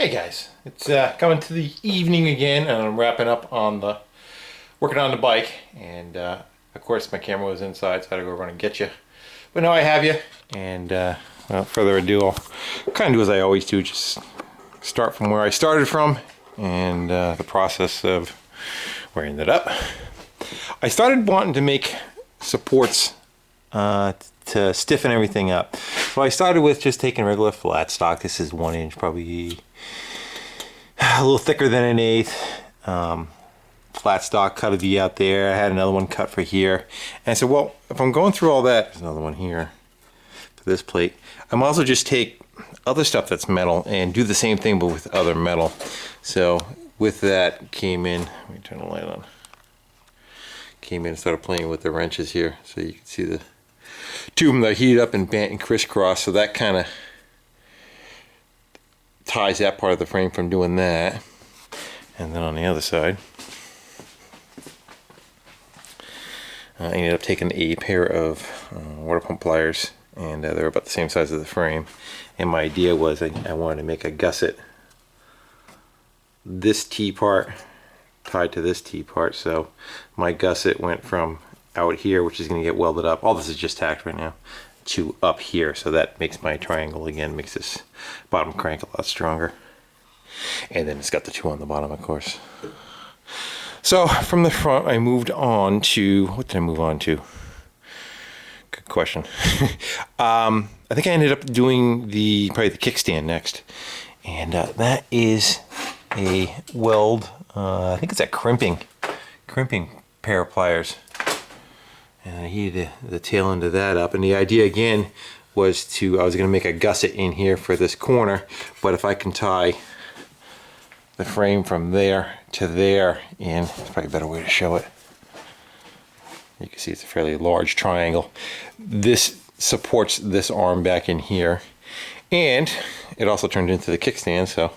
Hey guys, it's coming to the evening again, and I'm wrapping up on working on the bike, and of course my camera was inside, so I had to go run and get you. But now I have you, and without further ado, I'll kind of do as I always do, just start from where I started from, and the process of where I ended up. I started wanting to make supports to stiffen everything up. So I started with just taking regular flat stock. This is 1 inch, probably a little thicker than an eighth. Flat stock, cut a V out there. I had another one cut for here. And I said, well, if I'm going through all that, there's another one here for this plate. I'm also just take other stuff that's metal and do the same thing but with other metal. So with that came in, let me turn the light on. Came in and started playing with the wrenches here, so you can see the two of them that heated up and bent and crisscross, so that kind of ties that part of the frame from doing that. And then on the other side, I ended up taking a pair of water pump pliers, and they're about the same size as the frame. And my idea was I wanted to make a gusset, this T part tied to this T part, so my gusset went from out here, which is going to get welded up, all this is just tacked right now, to up here, so that makes my triangle again, makes this bottom crank a lot stronger. And then it's got the two on the bottom, of course. So from the front I moved on to, what did I move on to? Good question. I think I ended up doing probably the kickstand next, and that is a weld, I think it's a crimping pair of pliers. And I heated the tail end of that up, and the idea again was I was going to make a gusset in here for this corner, but if I can tie the frame from there to there in, it's probably a better way to show it. You can see it's a fairly large triangle. This supports this arm back in here, and it also turned into the kickstand, so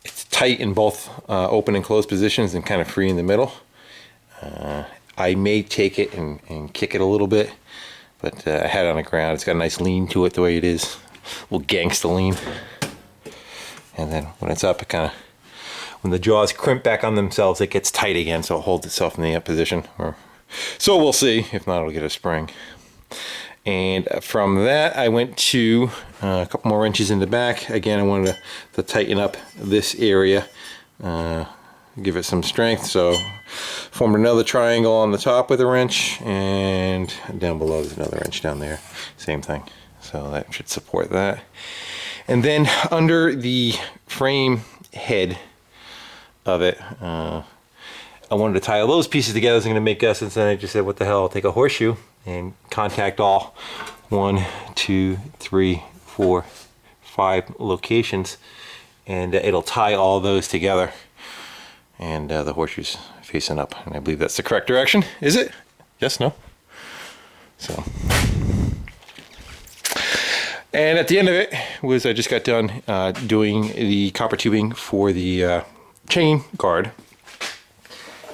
it's tight in both open and closed positions and kind of free in the middle. I may take it and kick it a little bit, but I had it on the ground. It's got a nice lean to it the way it is, a little gangsta lean. And then when it's up, it kind of, when the jaws crimp back on themselves, it gets tight again, so it holds itself in the up position. So we'll see. If not, it'll get a spring. And from that, I went to a couple more wrenches in the back. Again, I wanted to tighten up this area, give it some strength, so formed another triangle on the top with a wrench, and down below there's another wrench down there, same thing, so that should support that. And then under the frame head of it, I wanted to tie all those pieces together. I was going to make gussets, and I just said, what the hell, I'll take a horseshoe and contact all 1, 2, 3, 4, 5 locations, and it'll tie all those together. And the horseshoe's facing up, and I believe that's the correct direction. Is it? Yes, no? So, and at the end of it was I just got done doing the copper tubing for the chain guard,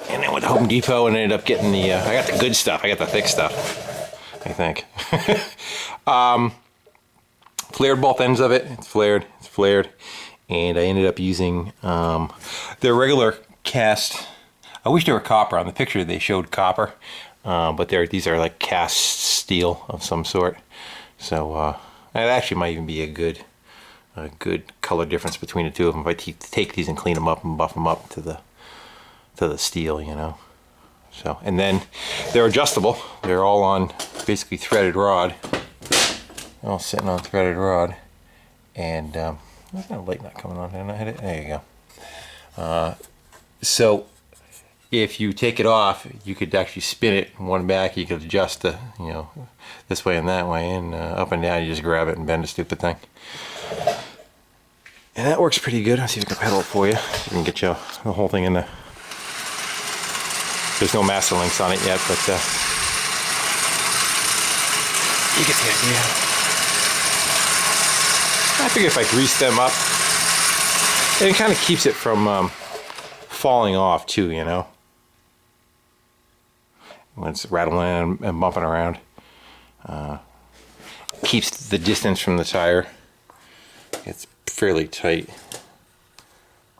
and I went to Home Depot and ended up getting I got the good stuff, I got the thick stuff, I think. Flared both ends of it. It's flared, and I ended up using their regular cast. I wish they were copper. On the picture they showed copper, but these are like cast steel of some sort. So it actually might even be a good color difference between the two of them if I take these and clean them up and buff them up to the steel, you know. So, and then they're adjustable. They're all on basically threaded rod. They're all sitting on threaded rod, and there's no light not coming on. Didn't I hit it? There you go. So if you take it off, you could actually spin it one back. You could adjust the, this way and that way, and up and down. You just grab it and bend the stupid thing. And that works pretty good. I'll see if I can pedal it for you. So I can get you the whole thing in the. There's no master links on it yet, but you get the idea. I figure if I grease them up, and it kind of keeps it from falling off too, you know, when it's rattling and bumping around. Keeps the distance from the tire. It's fairly tight.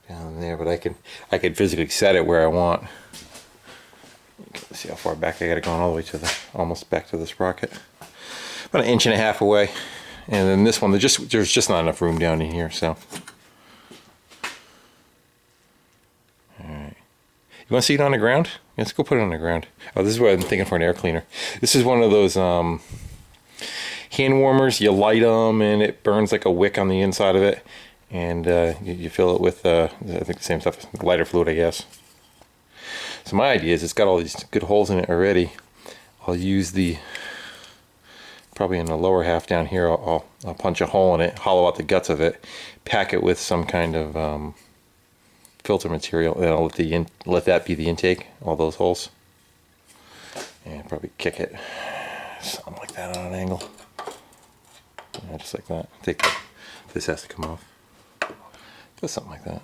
down there, but I can physically set it where I want. Let's see how far back I got it going, all the way to the almost back to the sprocket. About 1.5 inches away, and then this one there's just not enough room down in here. So, all right, you want to see it on the ground? Let's go put it on the ground. Oh, this is what I'm thinking for an air cleaner. This is one of those hand warmers. You light them and it burns like a wick on the inside of it, and you fill it with I think the same stuff, lighter fluid, I guess. So my idea is it's got all these good holes in it already. I'll use probably in the lower half down here, I'll punch a hole in it, hollow out the guts of it, pack it with some kind of filter material, and I'll let that be the intake, all those holes. And probably kick it something like that on an angle. Yeah, just like that. This has to come off. Just something like that.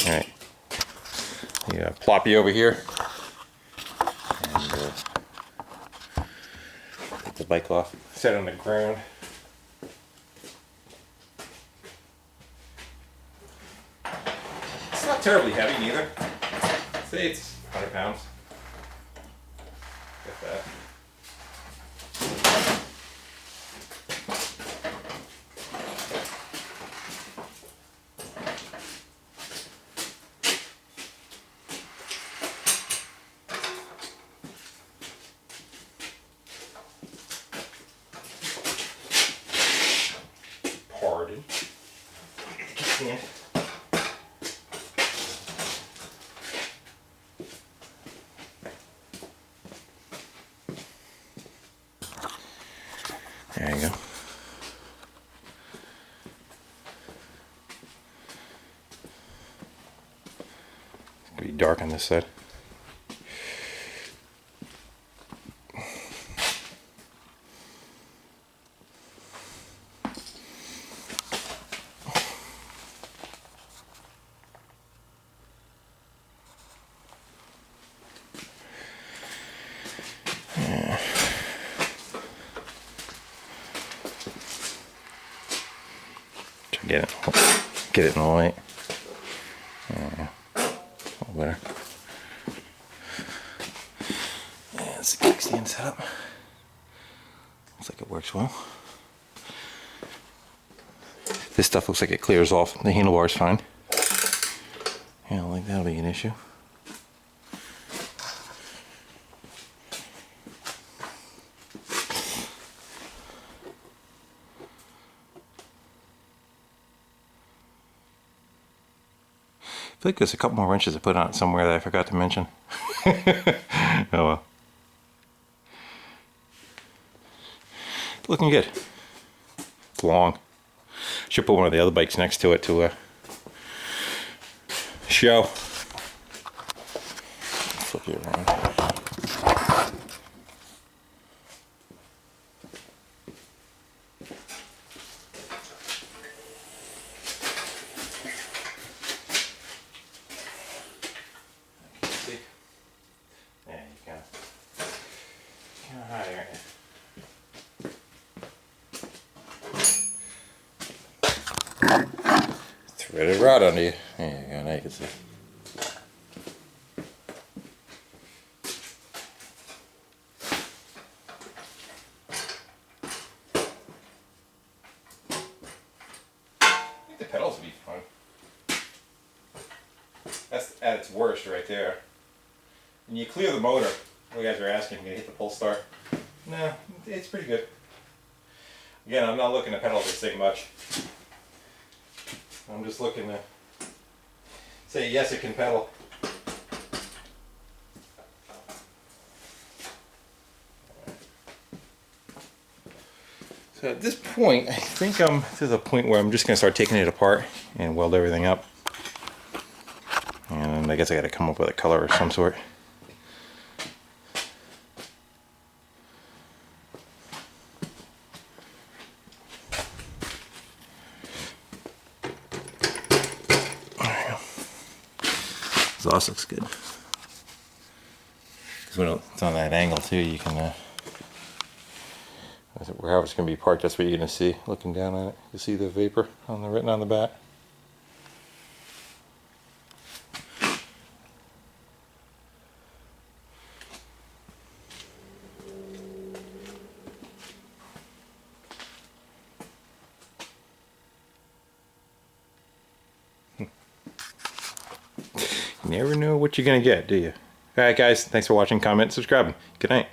Alright. Yeah, plop you over here. And take the bike off. Set it on the ground. It's not terribly heavy neither. Say it's 100 pounds. Get that. Pardon. Stand. There you go. It's gonna be dark on this side. Get it in the light. Yeah, a little better. Yeah, it's the kickstand setup. Looks like it works well. This stuff looks like it clears off. The handlebar's fine. Yeah, I don't think that'll be an issue. I think there's a couple more wrenches I put on it somewhere that I forgot to mention. Oh well. Looking good. It's long. Should put one of the other bikes next to it to show. Flip you around. Threaded rod under you. There you go, now you can see. I think the pedals would be fun. That's at its worst right there. When you clear the motor, you guys are asking, can you hit the pull start? No, it's pretty good. Again, I'm not looking to pedal this thing much. I'm just looking to say yes, it can pedal. So at this point, I think I'm to the point where I'm just going to start taking it apart and weld everything up. And I guess I got to come up with a color of some sort. Exhaust looks good. Because it's on that angle too, you can, wherever it's going to be parked, that's what you're going to see looking down at it. You see the vapor written on the back. never know what you're going to get, do you? All right, guys. Thanks for watching, comment, subscribing. Good night.